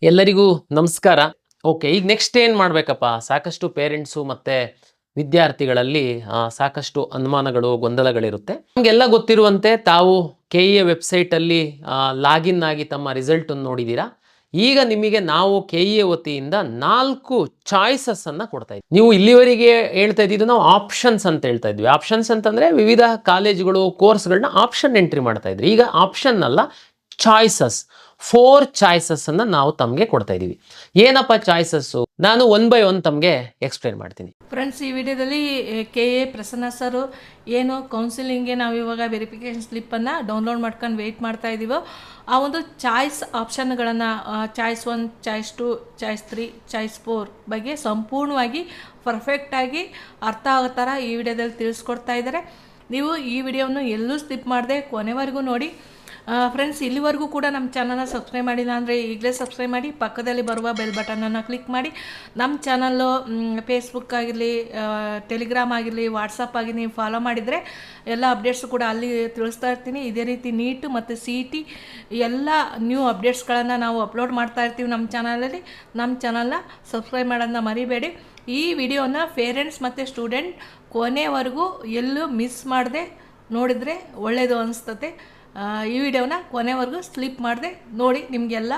ಎಲ್ಲರಿಗೂ ನಮಸ್ಕಾರ. ಓಕೆ, ಈಗ ನೆಕ್ಸ್ಟ್ ಏನು ಮಾಡಬೇಕಪ್ಪ? ಸಾಕಷ್ಟು ಪೇರೆಂಟ್ಸು ಮತ್ತು ವಿದ್ಯಾರ್ಥಿಗಳಲ್ಲಿ ಸಾಕಷ್ಟು ಅನುಮಾನಗಳು, ಗೊಂದಲಗಳಿರುತ್ತೆ. ನಮಗೆಲ್ಲ ಗೊತ್ತಿರುವಂತೆ ತಾವು ಕೆ ಇ ಎ ವೆಬ್ಸೈಟಲ್ಲಿ ಲಾಗಿನ್ ಆಗಿ ತಮ್ಮ ರಿಸಲ್ಟನ್ನು ನೋಡಿದ್ದೀರಾ. ಈಗ ನಿಮಗೆ ನಾವು ಕೆ ಇ ಎ ವತಿಯಿಂದ 4 ಚಾಯ್ಸಸ್ಸನ್ನು ಕೊಡ್ತಾ ಇದ್ವಿ. ನೀವು ಇಲ್ಲಿವರೆಗೆ ಹೇಳ್ತಾ ಇದ್ದಿದ್ದು ನಾವು ಆಪ್ಷನ್ಸ್ ಅಂತ ಹೇಳ್ತಾ ಇದ್ವಿ. ಆಪ್ಷನ್ಸ್ ಅಂತಂದರೆ ವಿವಿಧ ಕಾಲೇಜುಗಳು, ಕೋರ್ಸ್ಗಳನ್ನ ಆಪ್ಷನ್ ಎಂಟ್ರಿ ಮಾಡ್ತಾ ಇದ್ರಿ. ಈಗ ಆಪ್ಷನ್ ಅಲ್ಲ, ಚಾಯ್ಸಸ್, 4 ಚಾಯ್ಸಸ್ ಅನ್ನ ನಾವು ತಮಗೆ ಕೊಡ್ತಾ ಇದೀವಿ. ಏನಪ್ಪ ಚಾಯ್ಸಸ್ಸು? ನಾನು 1 by 1 ತಮಗೆ ಎಕ್ಸ್ಪ್ಲೇನ್ ಮಾಡ್ತೀನಿ. ಫ್ರೆಂಡ್ಸ್, ಈ ವಿಡಿಯೋದಲ್ಲಿ ಕೆ ಎ ಪ್ರಸನ್ನ ಸರ್ ಏನು ಕೌನ್ಸಿಲಿಂಗ್ಗೆ ನಾವು ಇವಾಗ ವೆರಿಫಿಕೇಷನ್ ಸ್ಲಿಪ್ಪನ್ನು ಡೌನ್ಲೋಡ್ ಮಾಡ್ಕೊಂಡು ವೆಯ್ಟ್ ಮಾಡ್ತಾ ಇದ್ದೀವೋ ಆ ಒಂದು ಚಾಯ್ಸ್ ಆಪ್ಷನ್ಗಳನ್ನು ಚಾಯ್ಸ್ 1, ಚಾಯ್ಸ್ 2, ಚಾಯ್ಸ್ 3, ಚಾಯ್ಸ್ 4 ಬಗ್ಗೆ ಸಂಪೂರ್ಣವಾಗಿ ಪರ್ಫೆಕ್ಟಾಗಿ ಅರ್ಥ ಆಗೋ ಥರ ಈ ವಿಡಿಯೋದಲ್ಲಿ ತಿಳಿಸ್ಕೊಡ್ತಾ ಇದ್ದಾರೆ. ನೀವು ಈ ವಿಡಿಯೋವನ್ನು ಎಲ್ಲೂ ಸ್ಲಿಪ್ ಮಾಡದೆ ಕೊನೆವರೆಗೂ ನೋಡಿ. ಫ್ರೆಂಡ್ಸ್, ಇಲ್ಲಿವರೆಗೂ ಕೂಡ ನಮ್ಮ ಚಾನಲ್ನ ಸಬ್ಸ್ಕ್ರೈಬ್ ಮಾಡಿಲ್ಲ ಅಂದರೆ ಈಗಲೇ ಸಬ್ಸ್ಕ್ರೈಬ್ ಮಾಡಿ, ಪಕ್ಕದಲ್ಲಿ ಬರುವ ಬೆಲ್ ಬಟನನ್ನು ಕ್ಲಿಕ್ ಮಾಡಿ. ನಮ್ಮ ಚಾನಲ್ಲು ಫೇಸ್ಬುಕ್ ಆಗಿರಲಿ, ಟೆಲಿಗ್ರಾಮ್ ಆಗಿರಲಿ, ವಾಟ್ಸಪ್ ಆಗಿ ನೀವು ಫಾಲೋ ಮಾಡಿದರೆ ಎಲ್ಲ ಅಪ್ಡೇಟ್ಸು ಕೂಡ ಅಲ್ಲಿ ತಿಳಿಸ್ತಾ ಇರ್ತೀನಿ. ಇದೇ ರೀತಿ ನೀಟ್ ಮತ್ತು ಸಿ ಇ ಟಿ ಎಲ್ಲ ನ್ಯೂ ಅಪ್ಡೇಟ್ಸ್ಗಳನ್ನು ನಾವು ಅಪ್ಲೋಡ್ ಮಾಡ್ತಾ ಇರ್ತೀವಿ ನಮ್ಮ ಚಾನಲಲ್ಲಿ. ನಮ್ಮ ಚಾನಲ್ನ ಸಬ್ಸ್ಕ್ರೈಬ್ ಮಾಡೋದನ್ನ ಮರಿಬೇಡಿ. ಈ ವಿಡಿಯೋನ ಪೇರೆಂಟ್ಸ್ ಮತ್ತು ಸ್ಟೂಡೆಂಟ್ ಕೊನೆವರೆಗೂ ಎಲ್ಲೂ ಮಿಸ್ ಮಾಡದೆ ನೋಡಿದರೆ ಒಳ್ಳೆಯದು ಅನಿಸ್ತತೆ. ಈ ವಿಡಿಯೋನ ಕೊನೆವರೆಗೂ ಸ್ಲಿಪ್ ಮಾಡದೆ ನೋಡಿ, ನಿಮಗೆಲ್ಲ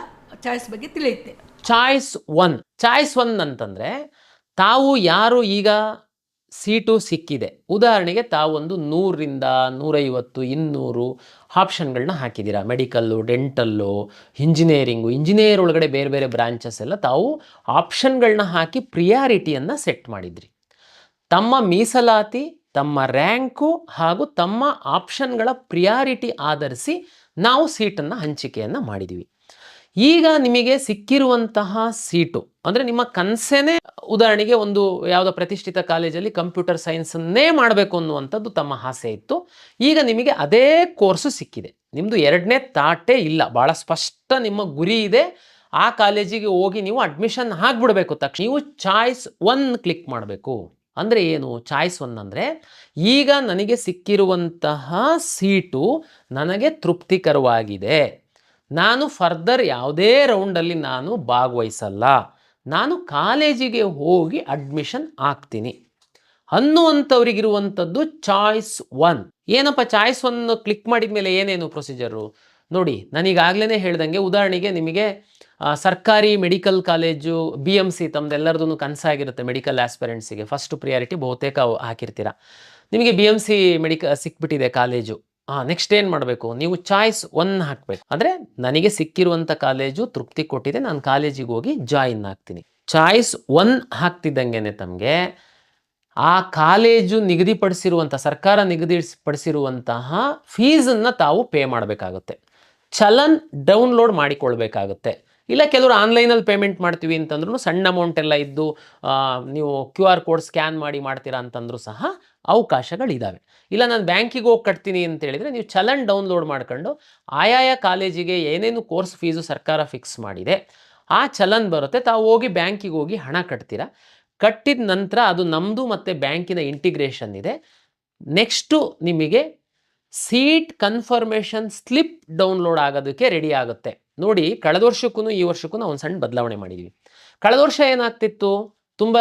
ಚಾಯ್ಸ್ ಬಗ್ಗೆ ತಿಳಿಯುತ್ತೆ. ಚಾಯ್ಸ್ 1 ಅಂತಂದರೆ, ತಾವು ಯಾರು ಈಗ ಸೀಟು ಸಿಕ್ಕಿದೆ, ಉದಾಹರಣೆಗೆ ತಾವೊಂದು 100ರಿಂದ 150, 200 ಆಪ್ಷನ್ಗಳನ್ನ ಹಾಕಿದ್ದೀರಾ. ಮೆಡಿಕಲ್ಲು, ಡೆಂಟಲ್ಲು, ಇಂಜಿನಿಯರ್ ಒಳಗಡೆ ಬೇರೆ ಬೇರೆ ಬ್ರಾಂಚಸ್ ಎಲ್ಲ ತಾವು ಆಪ್ಷನ್ಗಳನ್ನ ಹಾಕಿ ಪ್ರಿಯಾರಿಟಿಯನ್ನು ಸೆಟ್ ಮಾಡಿದ್ರಿ. ತಮ್ಮ ಮೀಸಲಾತಿ, ತಮ್ಮ ರ್ಯಾಂಕು ಹಾಗೂ ತಮ್ಮ ಆಪ್ಷನ್ಗಳ ಪ್ರಿಯಾರಿಟಿ ಆಧರಿಸಿ ನಾವು ಸೀಟನ್ನು ಹಂಚಿಕೆಯನ್ನು ಮಾಡಿದ್ದೀವಿ. ಈಗ ನಿಮಗೆ ಸಿಕ್ಕಿರುವಂತಹ ಸೀಟು ಅಂದರೆ ನಿಮ್ಮ ಕನಸೇನೆ, ಉದಾಹರಣೆಗೆ ಒಂದು ಯಾವುದೋ ಪ್ರತಿಷ್ಠಿತ ಕಾಲೇಜಲ್ಲಿ ಕಂಪ್ಯೂಟರ್ ಸೈನ್ಸನ್ನೇ ಮಾಡಬೇಕು ಅನ್ನುವಂಥದ್ದು ತಮ್ಮ ಆಸೆ ಇತ್ತು. ಈಗ ನಿಮಗೆ ಅದೇ ಕೋರ್ಸು ಸಿಕ್ಕಿದೆ. ನಿಮ್ಮದು 2ನೇ ತಾಟೇ ಇಲ್ಲ, ಭಾಳ ಸ್ಪಷ್ಟ ನಿಮ್ಮ ಗುರಿ ಇದೆ. ಆ ಕಾಲೇಜಿಗೆ ಹೋಗಿ ನೀವು ಅಡ್ಮಿಷನ್ ಆಗಿಬಿಡಬೇಕು. ತಕ್ಷಣ ನೀವು ಚಾಯ್ಸ್ 1 ಕ್ಲಿಕ್ ಮಾಡಬೇಕು. ಅಂದರೆ ಏನು ಚಾಯ್ಸ್ 1 ಅಂದರೆ, ಈಗ ನನಗೆ ಸಿಕ್ಕಿರುವಂತಹ ಸೀಟು ನನಗೆ ತೃಪ್ತಿಕರವಾಗಿದೆ, ನಾನು ಫರ್ದರ್ ಯಾವುದೇ ರೌಂಡಲ್ಲಿ ನಾನು ಭಾಗವಹಿಸಲ್ಲ, ನಾನು ಕಾಲೇಜಿಗೆ ಹೋಗಿ ಅಡ್ಮಿಷನ್ ಆಗ್ತೀನಿ ಅನ್ನುವಂಥವ್ರಿಗಿರುವಂಥದ್ದು ಚಾಯ್ಸ್ 1. ಏನಪ್ಪ ಚಾಯ್ಸ್ 1 ಕ್ಲಿಕ್ ಮಾಡಿದ ಮೇಲೆ ಏನೇನು ಪ್ರೊಸೀಜರು ನೋಡಿ. ನಾನೀಗಾಗಲೇ ಹೇಳ್ದಂಗೆ, ಉದಾಹರಣೆಗೆ ನಿಮಗೆ ಸರ್ಕಾರಿ ಮೆಡಿಕಲ್ ಕಾಲೇಜು BMC ತಮ್ಮದೆಲ್ಲರದೂ ಕನಸಾಗಿರುತ್ತೆ. ಮೆಡಿಕಲ್ ಆಸ್ಪಿರೆಂಟ್ಸಿಗೆ ಫಸ್ಟ್ ಪ್ರಿಯಾರಿಟಿ ಬಹುತೇಕ ಹಾಕಿರ್ತೀರ. ನಿಮಗೆ BMC ಸಿಕ್ಬಿಟ್ಟಿದೆ ಕಾಲೇಜು. ನೆಕ್ಸ್ಟ್ ಏನು ಮಾಡಬೇಕು? ನೀವು ಚಾಯ್ಸ್ 1 ಹಾಕಬೇಕು. ಅಂದರೆ ನನಗೆ ಸಿಕ್ಕಿರುವಂಥ ಕಾಲೇಜು ತೃಪ್ತಿ ಕೊಟ್ಟಿದೆ, ನಾನು ಕಾಲೇಜಿಗೆ ಹೋಗಿ ಜಾಯಿನ್ ಆಗ್ತೀನಿ. ಚಾಯ್ಸ್ 1 ಹಾಕ್ತಿದ್ದಂಗೆ ತಮಗೆ ಆ ಕಾಲೇಜು ಸರ್ಕಾರ ನಿಗದಿಪಡಿಸಿರುವಂತಹ ಫೀಸನ್ನು ತಾವು ಪೇ ಮಾಡಬೇಕಾಗುತ್ತೆ. ಚಲನ್ ಡೌನ್ಲೋಡ್ ಮಾಡಿಕೊಳ್ಬೇಕಾಗುತ್ತೆ. ಇಲ್ಲ ಕೆಲವರು ಆನ್ಲೈನಲ್ಲಿ ಪೇಮೆಂಟ್ ಮಾಡ್ತೀವಿ ಅಂತಂದ್ರೂ ಸಣ್ಣ ಅಮೌಂಟ್ ಎಲ್ಲ ಇದ್ದು ನೀವು QR ಕೋಡ್ ಸ್ಕ್ಯಾನ್ ಮಾಡಿ ಮಾಡ್ತೀರಾ ಅಂತಂದ್ರೂ ಸಹ ಅವಕಾಶಗಳಿದ್ದಾವೆ. ಇಲ್ಲ ನಾನು ಬ್ಯಾಂಕಿಗೆ ಹೋಗಿ ಕಟ್ತೀನಿ ಅಂತ ಹೇಳಿದರೆ ನೀವು ಚಲನ್ ಡೌನ್ಲೋಡ್ ಮಾಡ್ಕೊಂಡು ಆಯಾಯ ಕಾಲೇಜಿಗೆ ಏನೇನು ಕೋರ್ಸ್ ಫೀಸು ಸರ್ಕಾರ ಫಿಕ್ಸ್ ಮಾಡಿದೆ ಆ ಚಲನ್ ಬರುತ್ತೆ. ತಾವು ಹೋಗಿ ಬ್ಯಾಂಕಿಗೆ ಹೋಗಿ ಹಣ ಕಟ್ತೀರಾ. ಕಟ್ಟಿದ ನಂತರ ಅದು ನಮ್ಮದು ಮತ್ತು ಬ್ಯಾಂಕಿನ ಇಂಟಿಗ್ರೇಷನ್ ಇದೆ. ನೆಕ್ಸ್ಟು ನಿಮಗೆ ಸೀಟ್ ಕನ್ಫರ್ಮೇಷನ್ ಸ್ಲಿಪ್ ಡೌನ್ಲೋಡ್ ಆಗೋದಕ್ಕೆ ರೆಡಿ ಆಗುತ್ತೆ. ನೋಡಿ, ಕಳೆದ ವರ್ಷಕ್ಕೂ ಈ ವರ್ಷಕ್ಕೂ ನಾವು ಒಂದು ಸಣ್ಣ ಬದಲಾವಣೆ ಮಾಡಿದ್ವಿ. ಕಳೆದ ವರ್ಷ ಏನಾಗ್ತಿತ್ತು, ತುಂಬ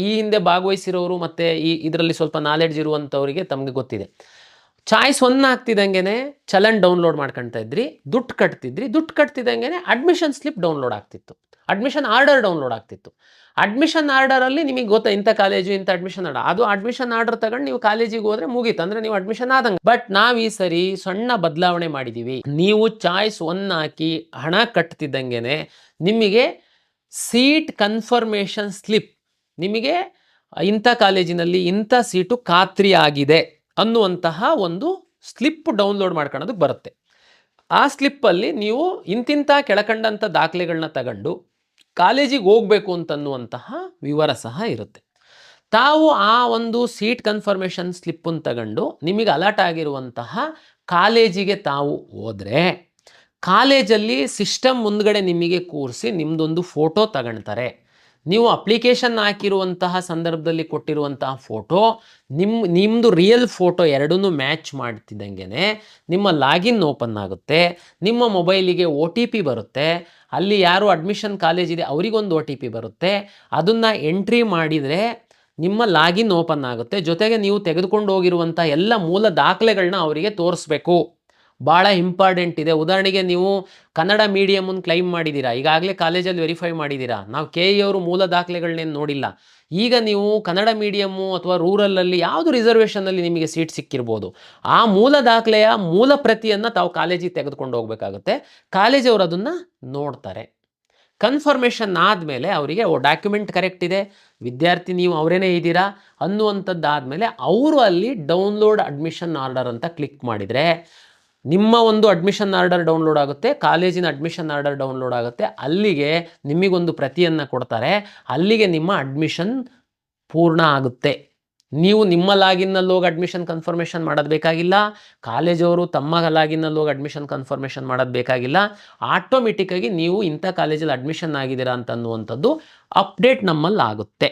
ಈ ಹಿಂದೆ ಭಾಗವಹಿಸಿರೋರು ಮತ್ತು ಇದರಲ್ಲಿ ಸ್ವಲ್ಪ ನಾಲೆಡ್ಜ್ ಇರುವಂಥವರಿಗೆ ತಮಗೆ ಗೊತ್ತಿದೆ. ಚಾಯ್ಸ್ 1 ಆಗ್ತಿದ್ದಂಗೆ ಚಲನ್ ಡೌನ್ಲೋಡ್ ಮಾಡ್ಕೊಳ್ತಾ ಇದ್ರಿ, ದುಡ್ಡು ಕಟ್ತಿದ್ದಂಗೆ ಅಡ್ಮಿಷನ್ ಸ್ಲಿಪ್ ಡೌನ್ಲೋಡ್ ಆಗ್ತಿತ್ತು, ಅಡ್ಮಿಷನ್ ಆರ್ಡರ್ ಡೌನ್ಲೋಡ್ ಆಗ್ತಿತ್ತು. ಅಡ್ಮಿಷನ್ ಆರ್ಡರಲ್ಲಿ ನಿಮಗೆ ಗೊತ್ತಾ ಇಂಥ ಕಾಲೇಜು ಇಂಥ ಅಡ್ಮಿಷನ್ ಆರ್ಡರ್, ಅದು ಅಡ್ಮಿಷನ್ ಆರ್ಡರ್ ತಗೊಂಡು ನೀವು ಕಾಲೇಜಿಗೆ ಹೋದರೆ ಮುಗೀತು, ಅಂದರೆ ನೀವು ಅಡ್ಮಿಷನ್ ಆದಂಗೆ. ಬಟ್ ನಾವು ಈ ಸರಿ ಸಣ್ಣ ಬದಲಾವಣೆ ಮಾಡಿದ್ದೀವಿ. ನೀವು ಚಾಯ್ಸ್ 1 ಹಾಕಿ ಹಣ ಕಟ್ತಿದ್ದಂಗೆ ನಿಮಗೆ ಸೀಟ್ ಕನ್ಫರ್ಮೇಷನ್ ಸ್ಲಿಪ್, ನಿಮಗೆ ಇಂಥ ಕಾಲೇಜಿನಲ್ಲಿ ಇಂಥ ಸೀಟು ಖಾತ್ರಿ ಆಗಿದೆ ಅನ್ನುವಂತಹ ಒಂದು ಸ್ಲಿಪ್ ಡೌನ್ಲೋಡ್ ಮಾಡ್ಕೊಳ್ಳೋದಕ್ಕೆ ಬರುತ್ತೆ. ಆ ಸ್ಲಿಪ್ಪಲ್ಲಿ ನೀವು ಇಂತಿಂಥ ಕೆಳಕಂಡಂಥ ದಾಖಲೆಗಳನ್ನ ತಗೊಂಡು ಕಾಲೇಜಿಗೆ ಹೋಗಬೇಕು ಅಂತನ್ನುವಂತಹ ವಿವರ ಸಹ ಇರುತ್ತೆ. ತಾವು ಆ ಒಂದು ಸೀಟ್ ಕನ್ಫರ್ಮೇಷನ್ ಸ್ಲಿಪ್ಪನ್ನು ತಗೊಂಡು ನಿಮಗೆ ಅಲರ್ಟ್ ಆಗಿರುವಂತಹ ಕಾಲೇಜಿಗೆ ತಾವು ಹೋದರೆ ಕಾಲೇಜಲ್ಲಿ ಸಿಸ್ಟಮ್ ಮುಂದ್ಗಡೆ ನಿಮಗೆ ಕೂರಿಸಿ ನಿಮ್ಮದೊಂದು ಫೋಟೋ ತಗೊಳ್ತಾರೆ. ನೀವು ಅಪ್ಲಿಕೇಶನ್ ಹಾಕಿರುವಂತಹ ಸಂದರ್ಭದಲ್ಲಿ ಕೊಟ್ಟಿರುವಂತಹ ಫೋಟೋ ನಿಮ್ಮದು ರಿಯಲ್ ಫೋಟೋ ಎರಡನ್ನೂ ಮ್ಯಾಚ್ ಮಾಡ್ತಿದ್ದಂಗೆ ನಿಮ್ಮ ಲಾಗಿನ್ ಓಪನ್ ಆಗುತ್ತೆ. ನಿಮ್ಮ ಮೊಬೈಲಿಗೆ OTP ಬರುತ್ತೆ. ಅಲ್ಲಿ ಯಾರು ಅಡ್ಮಿಷನ್ ಕಾಲೇಜ್ ಇದೆ ಅವರಿಗೊಂದು OTP ಬರುತ್ತೆ. ಅದನ್ನು ಎಂಟ್ರಿ ಮಾಡಿದರೆ ನಿಮ್ಮ ಲಾಗಿನ್ ಓಪನ್ ಆಗುತ್ತೆ. ಜೊತೆಗೆ ನೀವು ತೆಗೆದುಕೊಂಡು ಹೋಗಿರುವಂಥ ಎಲ್ಲ ಮೂಲ ದಾಖಲೆಗಳನ್ನ ಅವರಿಗೆ ತೋರಿಸ್ಬೇಕು. ಭಾಳ ಇಂಪಾರ್ಟೆಂಟ್ ಇದೆ. ಉದಾಹರಣೆಗೆ ನೀವು ಕನ್ನಡ ಮೀಡಿಯಮನ್ನು ಕ್ಲೈಮ್ ಮಾಡಿದ್ದೀರಾ, ಈಗಾಗಲೇ ಕಾಲೇಜಲ್ಲಿ ವೆರಿಫೈ ಮಾಡಿದ್ದೀರಾ, ನಾವು KE ಅವರು ಮೂಲ ದಾಖಲೆಗಳನ್ನೇನು ನೋಡಿಲ್ಲ. ಈಗ ನೀವು ಕನ್ನಡ ಮೀಡಿಯಮ್ಮು ಅಥವಾ ರೂರಲಲ್ಲಿ ಯಾವುದು ರಿಸರ್ವೇಷನಲ್ಲಿ ನಿಮಗೆ ಸೀಟ್ ಸಿಕ್ಕಿರ್ಬೋದು, ಆ ಮೂಲ ದಾಖಲೆಯ ಮೂಲ ಪ್ರತಿಯನ್ನು ತಾವು ಕಾಲೇಜಿಗೆ ತೆಗೆದುಕೊಂಡು ಹೋಗಬೇಕಾಗುತ್ತೆ. ಕಾಲೇಜವರು ಅದನ್ನು ನೋಡ್ತಾರೆ. ಕನ್ಫರ್ಮೇಷನ್ ಆದಮೇಲೆ ಅವರಿಗೆ ಡಾಕ್ಯುಮೆಂಟ್ ಕರೆಕ್ಟ್ ಇದೆ, ವಿದ್ಯಾರ್ಥಿ ನೀವು ಅವರೇನೇ ಇದ್ದೀರಾ ಅನ್ನುವಂಥದ್ದಾದಮೇಲೆ ಅವರು ಅಲ್ಲಿ ಡೌನ್ಲೋಡ್ ಅಡ್ಮಿಷನ್ ಆರ್ಡರ್ ಅಂತ ಕ್ಲಿಕ್ ಮಾಡಿದರೆ ನಿಮ್ಮ ಒಂದು ಅಡ್ಮಿಷನ್ ಆರ್ಡರ್ ಡೌನ್ಲೋಡ್ ಆಗುತ್ತೆ, ಕಾಲೇಜಿನ ಅಡ್ಮಿಷನ್ ಆರ್ಡರ್ ಡೌನ್ಲೋಡ್ ಆಗುತ್ತೆ. ಅಲ್ಲಿಗೆ ನಿಮಗೊಂದು ಪ್ರತಿಯನ್ನು ಕೊಡ್ತಾರೆ. ಅಲ್ಲಿಗೆ ನಿಮ್ಮ ಅಡ್ಮಿಷನ್ ಪೂರ್ಣ ಆಗುತ್ತೆ. ನೀವು ನಿಮ್ಮ ಲಾಗಿನ್ನಲ್ಲಿ ಹೋಗಿ ಅಡ್ಮಿಷನ್ ಕನ್ಫರ್ಮೇಷನ್ ಮಾಡೋದು ಬೇಕಾಗಿಲ್ಲ, ಕಾಲೇಜವರು ತಮ್ಮ ಲಾಗಿನ್ನಲ್ಲಿ ಹೋಗಿ ಅಡ್ಮಿಷನ್ ಕನ್ಫರ್ಮೇಷನ್ ಮಾಡೋದು ಬೇಕಾಗಿಲ್ಲ. ಆಟೋಮೆಟಿಕ್ಕಾಗಿ ನೀವು ಇಂಥ ಕಾಲೇಜಲ್ಲಿ ಅಡ್ಮಿಷನ್ ಆಗಿದ್ದೀರಾ ಅಂತನ್ನುವಂಥದ್ದು ಅಪ್ಡೇಟ್ ನಮ್ಮಲ್ಲಿ ಆಗುತ್ತೆ.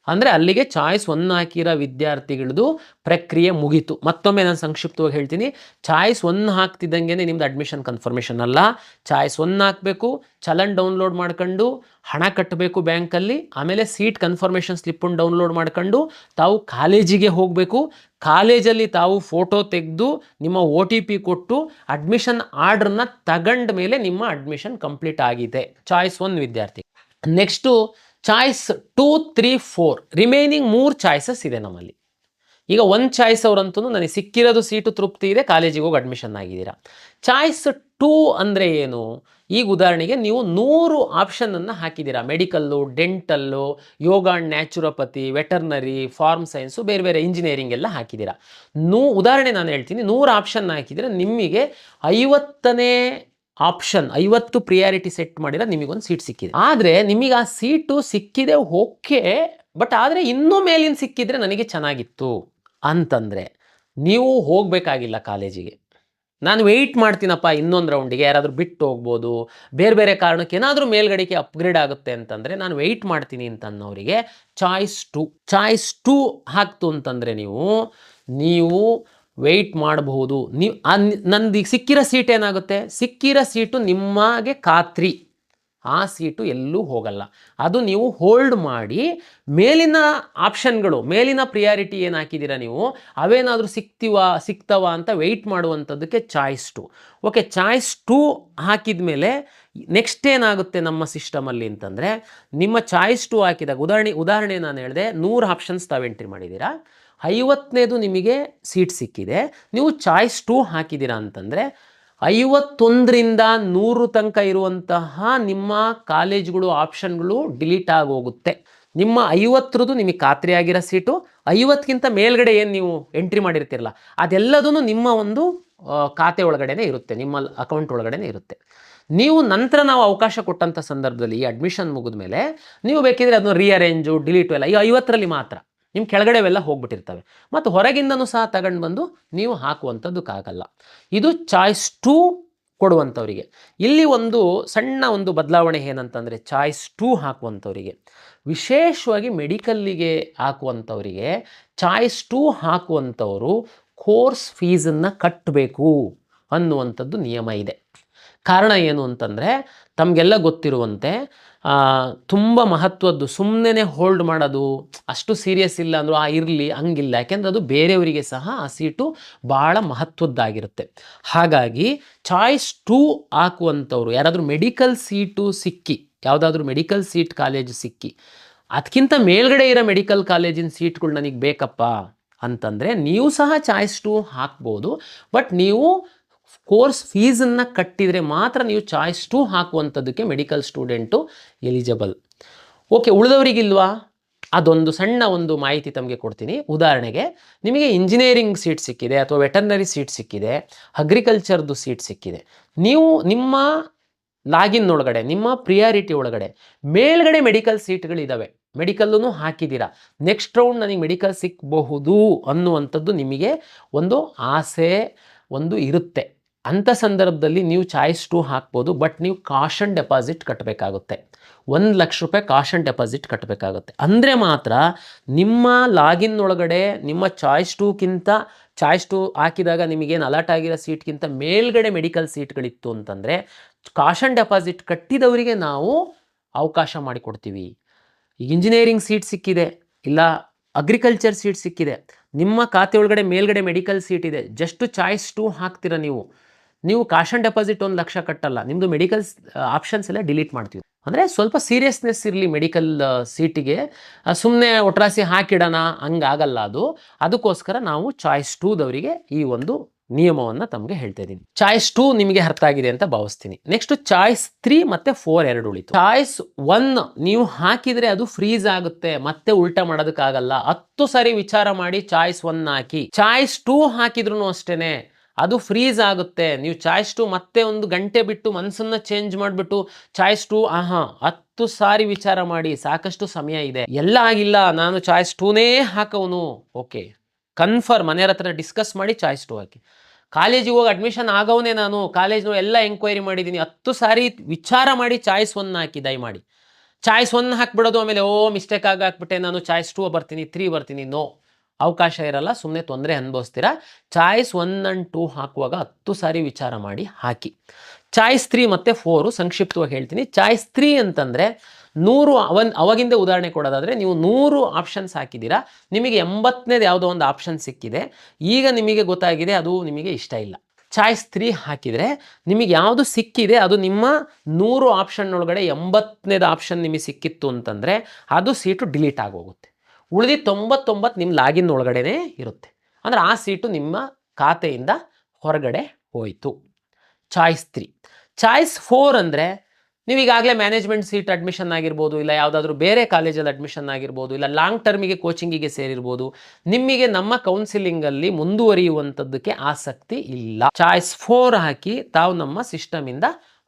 ಅಂದರೆ ಅಲ್ಲಿಗೆ ಚಾಯ್ಸ್ 1 ಹಾಕಿರೋ ವಿದ್ಯಾರ್ಥಿಗಳದ್ದು ಪ್ರಕ್ರಿಯೆ ಮುಗೀತು. ಮತ್ತೊಮ್ಮೆ ನಾನು ಸಂಕ್ಷಿಪ್ತವಾಗಿ ಹೇಳ್ತೀನಿ. ಚಾಯ್ಸ್ 1 ಹಾಕ್ತಿದ್ದಂಗೆ ನಿಮ್ಮದು ಅಡ್ಮಿಷನ್ ಕನ್ಫರ್ಮೇಷನ್ ಅಲ್ಲ. ಚಾಯ್ಸ್ 1 ಹಾಕಬೇಕು, ಚಲನ್ ಡೌನ್ಲೋಡ್ ಮಾಡ್ಕೊಂಡು ಹಣ ಕಟ್ಟಬೇಕು ಬ್ಯಾಂಕಲ್ಲಿ, ಆಮೇಲೆ ಸೀಟ್ ಕನ್ಫರ್ಮೇಷನ್ ಸ್ಲಿಪ್ಪನ್ನು ಡೌನ್ಲೋಡ್ ಮಾಡ್ಕೊಂಡು ತಾವು ಕಾಲೇಜಿಗೆ ಹೋಗಬೇಕು. ಕಾಲೇಜಲ್ಲಿ ತಾವು ಫೋಟೋ ತೆಗೆದು ನಿಮ್ಮ OTP ಕೊಟ್ಟು ಅಡ್ಮಿಷನ್ ಆರ್ಡ್ರನ್ನ ತಗೊಂಡ ಮೇಲೆ ನಿಮ್ಮ ಅಡ್ಮಿಷನ್ ಕಂಪ್ಲೀಟ್ ಆಗಿದೆ. ಚಾಯ್ಸ್ 1 ವಿದ್ಯಾರ್ಥಿ. ನೆಕ್ಸ್ಟು ಚಾಯ್ಸ್ 2, 3, 4 ರಿಮೈನಿಂಗ್ 3 ಚಾಯ್ಸಸ್ ಇದೆ ನಮ್ಮಲ್ಲಿ. ಈಗ 1 ಚಾಯ್ಸ್ ಅವರಂತೂ ನನಗೆ ಸಿಕ್ಕಿರೋದು ಸೀಟು ತೃಪ್ತಿ ಇದೆ, ಕಾಲೇಜಿಗೆ ಹೋಗಿ ಅಡ್ಮಿಷನ್ ಆಗಿದ್ದೀರಾ. ಚಾಯ್ಸ್ 2 ಅಂದರೆ ಏನು? ಈಗ ಉದಾಹರಣೆಗೆ ನೀವು 100 ಆಪ್ಷನನ್ನು ಹಾಕಿದ್ದೀರಾ. Medical, dental, yoga and naturopathy, veterinary, farm science, ಬೇರೆ ಬೇರೆ ಇಂಜಿನಿಯರಿಂಗ್ ಎಲ್ಲ ಹಾಕಿದ್ದೀರಾ. ಉದಾಹರಣೆ ನಾನು ಹೇಳ್ತೀನಿ, 100 ಆಪ್ಷನ್ ಹಾಕಿದರೆ ನಿಮಗೆ 50ನೇ ಆಪ್ಷನ್ 50 ಪ್ರಿಯಾರಿಟಿ ಸೆಟ್ ಮಾಡಿದ್ರೆ ನಿಮಗೊಂದು ಸೀಟ್ ಸಿಕ್ಕಿದೆ. ಆದರೆ ನಿಮಗೆ ಆ ಸೀಟು ಸಿಕ್ಕಿದೆ ಓಕೆ, ಬಟ್ ಆದರೆ ಇನ್ನೂ ಮೇಲಿನ ಸಿಕ್ಕಿದ್ರೆ ನನಗೆ ಚೆನ್ನಾಗಿತ್ತು ಅಂತಂದರೆ ನೀವು ಹೋಗಬೇಕಾಗಿಲ್ಲ ಕಾಲೇಜಿಗೆ. ನಾನು ವೆಯ್ಟ್ ಮಾಡ್ತೀನಪ್ಪ ಇನ್ನೊಂದು ರೌಂಡಿಗೆ, ಯಾರಾದರೂ ಬಿಟ್ಟು ಹೋಗ್ಬೋದು, ಬೇರೆ ಬೇರೆ ಕಾರಣಕ್ಕೆ ಏನಾದರೂ ಮೇಲ್ಗಡೆಗೆ ಅಪ್ಗ್ರೇಡ್ ಆಗುತ್ತೆ ಅಂತಂದರೆ ನಾನು ವೆಯ್ಟ್ ಮಾಡ್ತೀನಿ ಅಂತನ್ನೋರಿಗೆ ಚಾಯ್ಸ್ 2 ಹಾಕ್ತು ಅಂತಂದರೆ ನೀವು ವೆಯ್ಟ್ ಮಾಡಬಹುದು. ನೀವು ನಂದು ಈಗ ಸಿಕ್ಕಿರೋ ಸೀಟ್ ಏನಾಗುತ್ತೆ? ಸಿಕ್ಕಿರೋ ಸೀಟು ನಿಮಗೆ ಖಾತ್ರಿ, ಆ ಸೀಟು ಎಲ್ಲೂ ಹೋಗಲ್ಲ. ಅದು ನೀವು ಹೋಲ್ಡ್ ಮಾಡಿ ಮೇಲಿನ ಆಪ್ಷನ್ಗಳು, ಮೇಲಿನ ಪ್ರಿಯಾರಿಟಿ ಏನು ಹಾಕಿದ್ದೀರಾ ನೀವು, ಅವೇನಾದರೂ ಸಿಗ್ತವ ಅಂತ ವೆಯ್ಟ್ ಮಾಡುವಂಥದ್ದಕ್ಕೆ ಚಾಯ್ಸ್ 2. ಓಕೆ, ಚಾಯ್ಸ್ 2 ಹಾಕಿದ ಮೇಲೆ ನೆಕ್ಸ್ಟ್ ಏನಾಗುತ್ತೆ ನಮ್ಮ ಸಿಸ್ಟಮಲ್ಲಿ ಅಂತಂದರೆ, ನಿಮ್ಮ ಚಾಯ್ಸ್ 2 ಹಾಕಿದಾಗ ಉದಾಹರಣೆ ನಾನು ಹೇಳಿದೆ, 100 ಆಪ್ಷನ್ಸ್ ತಾವು ಎಂಟ್ರಿ ಮಾಡಿದ್ದೀರಾ, 50ನೇದು ನಿಮಗೆ ಸೀಟ್ ಸಿಕ್ಕಿದೆ, ನೀವು ಚಾಯ್ಸ್ 2 ಹಾಕಿದ್ದೀರಾ ಅಂತಂದರೆ 51ರಿಂದ 100 ತನಕ ಇರುವಂತಹ ನಿಮ್ಮ ಕಾಲೇಜ್ಗಳು ಆಪ್ಷನ್ಗಳು ಡಿಲೀಟ್ ಆಗೋಗುತ್ತೆ. ನಿಮ್ಮ 50ರದ್ದು ನಿಮಗೆ ಖಾತ್ರಿ ಆಗಿರೋ ಸೀಟು, 50ಕ್ಕಿಂತ ಮೇಲ್ಗಡೆ ಏನು ನೀವು ಎಂಟ್ರಿ ಮಾಡಿರ್ತೀರಲ್ಲ ಅದೆಲ್ಲದೂ ನಿಮ್ಮ ಒಂದು ಖಾತೆ ಒಳಗಡೆನೇ ಇರುತ್ತೆ, ನಿಮ್ಮ ಅಕೌಂಟ್ ಒಳಗಡೆನೇ ಇರುತ್ತೆ. ನೀವು ನಂತರ ನಾವು ಅವಕಾಶ ಕೊಟ್ಟಂಥ ಸಂದರ್ಭದಲ್ಲಿ ಈ ಅಡ್ಮಿಷನ್ ಮುಗಿದ ಮೇಲೆ ನೀವು ಬೇಕಿದ್ರೆ ಅದನ್ನು ರೀಅರೇಂಜು, ಡಿಲೀಟು ಎಲ್ಲ ಈ 50ರಲ್ಲಿ ಮಾತ್ರ, ನಿಮ್ಮ ಕೆಳಗಡೆವೆಲ್ಲ ಹೋಗ್ಬಿಟ್ಟಿರ್ತವೆ. ಮತ್ತು ಹೊರಗಿಂದನೂ ಸಹ ತಗೊಂಡು ಬಂದು ನೀವು ಹಾಕುವಂಥದ್ದಕ್ಕಾಗಲ್ಲ. ಇದು ಚಾಯ್ಸ್ 2 ಕೊಡುವಂಥವರಿಗೆ. ಇಲ್ಲಿ ಒಂದು ಸಣ್ಣ ಒಂದು ಬದಲಾವಣೆ ಏನಂತಂದರೆ, ಚಾಯ್ಸ್ 2 ಹಾಕುವಂಥವರಿಗೆ, ವಿಶೇಷವಾಗಿ ಮೆಡಿಕಲ್ಲಿಗೆ ಹಾಕುವಂಥವರಿಗೆ ಚಾಯ್ಸ್ 2 ಹಾಕುವಂಥವರು ಕೋರ್ಸ್ ಫೀಸನ್ನು ಕಟ್ಟಬೇಕು ಅನ್ನುವಂಥದ್ದು ನಿಯಮ ಇದೆ. ಕಾರಣ ಏನು ಅಂತಂದರೆ, ತಮಗೆಲ್ಲ ಗೊತ್ತಿರುವಂತೆ ತುಂಬ ಮಹತ್ವದ್ದು, ಸುಮ್ಮನೆ ಹೋಲ್ಡ್ ಮಾಡೋದು ಅಷ್ಟು ಸೀರಿಯಸ್ ಇಲ್ಲ ಅಂದರೂ ಇರಲಿ ಹಂಗಿಲ್ಲ, ಯಾಕೆಂದರೆ ಅದು ಬೇರೆಯವರಿಗೆ ಸಹ ಆ ಸೀಟು ಭಾಳ ಮಹತ್ವದ್ದಾಗಿರುತ್ತೆ. ಹಾಗಾಗಿ ಚಾಯ್ಸ್ 2 ಹಾಕುವಂಥವ್ರು ಯಾರಾದರೂ ಮೆಡಿಕಲ್ ಸೀಟು ಸಿಕ್ಕಿ, ಯಾವುದಾದ್ರೂ ಮೆಡಿಕಲ್ ಸೀಟ್ ಕಾಲೇಜು ಸಿಕ್ಕಿ ಅದಕ್ಕಿಂತ ಮೇಲ್ಗಡೆ ಇರೋ ಮೆಡಿಕಲ್ ಕಾಲೇಜಿನ ಸೀಟ್ಗಳು ನನಗೆ ಬೇಕಪ್ಪ ಅಂತಂದರೆ ನೀವು ಸಹ ಚಾಯ್ಸ್ 2 ಹಾಕ್ಬೋದು. ಬಟ್ ನೀವು ಕೋರ್ಸ್ ಫೀಸನ್ನು ಕಟ್ಟಿದರೆ ಮಾತ್ರ ನೀವು ಚಾಯ್ಸ್ 2 ಹಾಕುವಂಥದ್ದಕ್ಕೆ ಮೆಡಿಕಲ್ ಸ್ಟೂಡೆಂಟು ಎಲಿಜಿಬಲ್. ಓಕೆ, ಉಳಿದವರಿಗಿಲ್ವಾ? ಅದೊಂದು ಸಣ್ಣ ಒಂದು ಮಾಹಿತಿ ತಮಗೆ ಕೊಡ್ತೀನಿ. ಉದಾಹರಣೆಗೆ ನಿಮಗೆ ಇಂಜಿನಿಯರಿಂಗ್ ಸೀಟ್ ಸಿಕ್ಕಿದೆ, ಅಥವಾ ವೆಟರ್ನರಿ ಸೀಟ್ ಸಿಕ್ಕಿದೆ, ಅಗ್ರಿಕಲ್ಚರ್ದು ಸೀಟ್ ಸಿಕ್ಕಿದೆ. ನೀವು ನಿಮ್ಮ ಲಾಗಿನ್ ಒಳಗಡೆ, ನಿಮ್ಮ ಪ್ರಿಯಾರಿಟಿ ಒಳಗಡೆ ಮೇಲ್ಗಡೆ ಮೆಡಿಕಲ್ ಸೀಟ್ಗಳಿದ್ದಾವೆ, ಮೆಡಿಕಲ್ಲೂ ಹಾಕಿದ್ದೀರಾ, ನೆಕ್ಸ್ಟ್ ರೌಂಡ್ ನನಗೆ ಮೆಡಿಕಲ್ ಸಿಕ್ಕಬಹುದು ಅನ್ನುವಂಥದ್ದು ನಿಮಗೆ ಒಂದು ಆಸೆ ಒಂದು ಇರುತ್ತೆ. ಅಂಥ ಸಂದರ್ಭದಲ್ಲಿ ನೀವು ಚಾಯ್ಸ್ 2 ಹಾಕ್ಬೋದು. ಬಟ್ ನೀವು ಕಾಷನ್ ಡೆಪಾಸಿಟ್ ಕಟ್ಟಬೇಕಾಗುತ್ತೆ, 1 ಲಕ್ಷ ರೂಪಾಯಿ ಕಾಷನ್ ಡೆಪಾಸಿಟ್ ಕಟ್ಟಬೇಕಾಗುತ್ತೆ. ಅಂದರೆ ಮಾತ್ರ ನಿಮ್ಮ ಲಾಗಿನ್ ಒಳಗಡೆ ನಿಮ್ಮ ಚಾಯ್ಸ್ 2ಕ್ಕಿಂತ ಚಾಯ್ಸ್ 2 ಹಾಕಿದಾಗ ನಿಮಗೇನು ಅಲರ್ಟ್ ಆಗಿರೋ ಸೀಟ್ಗಿಂತ ಮೇಲ್ಗಡೆ ಮೆಡಿಕಲ್ ಸೀಟ್ಗಳಿತ್ತು ಅಂತಂದರೆ ಕಾಷನ್ ಡೆಪಾಸಿಟ್ ಕಟ್ಟಿದವರಿಗೆ ನಾವು ಅವಕಾಶ ಮಾಡಿಕೊಡ್ತೀವಿ. ಈಗ ಇಂಜಿನಿಯರಿಂಗ್ ಸೀಟ್ ಸಿಕ್ಕಿದೆ, ಇಲ್ಲ ಅಗ್ರಿಕಲ್ಚರ್ ಸೀಟ್ ಸಿಕ್ಕಿದೆ, ನಿಮ್ಮ ಖಾತೆ ಒಳಗಡೆ ಮೇಲ್ಗಡೆ ಮೆಡಿಕಲ್ ಸೀಟ್ ಇದೆ, ಜಸ್ಟ್ ಚಾಯ್ಸ್ 2 ಹಾಕ್ತೀರಾ ನೀವು ಕಾಷನ್ ಡೆಪಾಸಿಟ್ 1 ಲಕ್ಷ ಕಟ್ಟಲ್ಲ, ನಿಮ್ಮದು ಮೆಡಿಕಲ್ ಆಪ್ಷನ್ಸ್ ಎಲ್ಲ ಡಿಲೀಟ್ ಮಾಡ್ತೀವಿ. ಅಂದರೆ ಸ್ವಲ್ಪ ಸೀರಿಯಸ್ನೆಸ್ ಇರಲಿ ಮೆಡಿಕಲ್ ಸೀಟಿಗೆ, ಸುಮ್ಮನೆ ಒಟ್ರಾಸಿ ಹಾಕಿಡೋಣ ಹಂಗಾಗಲ್ಲ ಅದಕ್ಕೋಸ್ಕರ ನಾವು ಚಾಯ್ಸ್ 2ದವರಿಗೆ ಈ ಒಂದು ನಿಯಮವನ್ನು ತಮಗೆ ಹೇಳ್ತಾ ಇದ್ದೀನಿ. ಚಾಯ್ಸ್ 2 ನಿಮಗೆ ಅರ್ಥ ಆಗಿದೆ ಅಂತ ಭಾವಿಸ್ತೀನಿ. ನೆಕ್ಸ್ಟ್ ಚಾಯ್ಸ್ 3 ಮತ್ತು 4 ಎರಡು ಉಳಿತು. ಚಾಯ್ಸ್ 1 ನೀವು ಹಾಕಿದರೆ ಅದು ಫ್ರೀಸ್ ಆಗುತ್ತೆ, ಮತ್ತೆ ಉಲ್ಟಾ ಮಾಡೋದಕ್ಕಾಗಲ್ಲ. 10 ಸಾರಿ ವಿಚಾರ ಮಾಡಿ ಚಾಯ್ಸ್ 1 ಹಾಕಿ. ಚಾಯ್ಸ್ 2 ಹಾಕಿದ್ರು ಅಷ್ಟೇನೆ ಅದು ಫ್ರೀಸ್ ಆಗುತ್ತೆ. ನೀವು ಚಾಯ್ಸ್ 2 ಮತ್ತೆ 1 ಗಂಟೆ ಬಿಟ್ಟು ಮನಸ್ಸನ್ನ ಚೇಂಜ್ ಮಾಡಿಬಿಟ್ಟು ಚಾಯ್ಸ್ 2 10 ಸಾರಿ ವಿಚಾರ ಮಾಡಿ, ಸಾಕಷ್ಟು ಸಮಯ ಇದೆ, ಎಲ್ಲ ಆಗಿಲ್ಲ ನಾನು ಚಾಯ್ಸ್ 2ನೇ ಹಾಕವನು, ಓಕೆ ಕನ್ಫರ್ಮ್ ಮನೆಯವ್ರ ಹತ್ರ ಡಿಸ್ಕಸ್ ಮಾಡಿ ಚಾಯ್ಸ್ 2 ಹಾಕಿ. ಕಾಲೇಜಿಗೆ ಹೋಗಿ ಅಡ್ಮಿಷನ್ ಆಗವನೇ ನಾನು, ಕಾಲೇಜ್ನ ಎಲ್ಲ ಎಂಕ್ವೈರಿ ಮಾಡಿದ್ದೀನಿ, 10 ಸಾರಿ ವಿಚಾರ ಮಾಡಿ ಚಾಯ್ಸ್ 1 ಹಾಕಿ. ದಯಮಾಡಿ ಚಾಯ್ಸ್ 1 ಹಾಕ್ಬಿಡೋದು, ಆಮೇಲೆ ಮಿಸ್ಟೇಕ್ ಹಾಕ್ಬಿಟ್ಟೆ ನಾನು ಚಾಯ್ಸ್ 2 ಬರ್ತೀನಿ 3 ಬರ್ತೀನಿ, ನೋ, ಅವಕಾಶ ಇರಲ್ಲ, ಸುಮ್ಮನೆ ತೊಂದರೆ ಅನುಭವಿಸ್ತೀರಾ. ಚಾಯ್ಸ್ 1 and 2 ಹಾಕುವಾಗ 10 ಸಾರಿ ವಿಚಾರ ಮಾಡಿ ಹಾಕಿ. ಚಾಯ್ಸ್ 3 ಮತ್ತು 4 ಸಂಕ್ಷಿಪ್ತವಾಗಿ ಹೇಳ್ತೀನಿ. ಚಾಯ್ಸ್ 3 ಅಂತಂದರೆ 100 ಅವಾಗಿಂದ ಉದಾಹರಣೆ ಕೊಡೋದಾದರೆ, ನೀವು 100 ಆಪ್ಷನ್ಸ್ ಹಾಕಿದ್ದೀರಾ, ನಿಮಗೆ 80ನೇದು ಯಾವುದೋ ಒಂದು ಆಪ್ಷನ್ ಸಿಕ್ಕಿದೆ, ಈಗ ನಿಮಗೆ ಗೊತ್ತಾಗಿದೆ ಅದು ನಿಮಗೆ ಇಷ್ಟ ಇಲ್ಲ. ಚಾಯ್ಸ್ 3 ಹಾಕಿದರೆ ನಿಮಗೆ ಯಾವುದು ಸಿಕ್ಕಿದೆ ಅದು ನಿಮ್ಮ 100 ಆಪ್ಷನ್ ಒಳಗಡೆ 80ನೇದು ಆಪ್ಷನ್ ನಿಮಗೆ ಸಿಕ್ಕಿತ್ತು ಅಂತಂದರೆ ಅದು ಸೀಟು ಡಿಲೀಟ್ ಆಗೋಗುತ್ತೆ. ಉಳಿದು 99 ನಿಮ್ಮ ಲಾಗಿನ್ ಒಳಗಡೆನೇ ಇರುತ್ತೆ. ಅಂದರೆ ಆ ಸೀಟು ನಿಮ್ಮ ಖಾತೆಯಿಂದ ಹೊರಗಡೆ ಹೋಯಿತು. ಚಾಯ್ಸ್ 3. ಚಾಯ್ಸ್ 4 ಅಂದರೆ ನೀವೀಗಾಗಲೇ ಮ್ಯಾನೇಜ್ಮೆಂಟ್ ಸೀಟ್ ಅಡ್ಮಿಷನ್ ಆಗಿರ್ಬೋದು, ಇಲ್ಲ ಯಾವುದಾದ್ರೂ ಬೇರೆ ಕಾಲೇಜಲ್ಲಿ ಅಡ್ಮಿಷನ್ ಆಗಿರ್ಬೋದು, ಇಲ್ಲ ಲಾಂಗ್ ಟರ್ಮಿಗೆ ಕೋಚಿಂಗಿಗೆ ಸೇರಿರ್ಬೋದು, ನಿಮಗೆ ನಮ್ಮ ಕೌನ್ಸಿಲಿಂಗಲ್ಲಿ ಮುಂದುವರಿಯುವಂಥದ್ದಕ್ಕೆ ಆಸಕ್ತಿ ಇಲ್ಲ. ಚಾಯ್ಸ್ 4 ಹಾಕಿ ತಾವು ನಮ್ಮ ಸಿಸ್ಟಮಿಂದ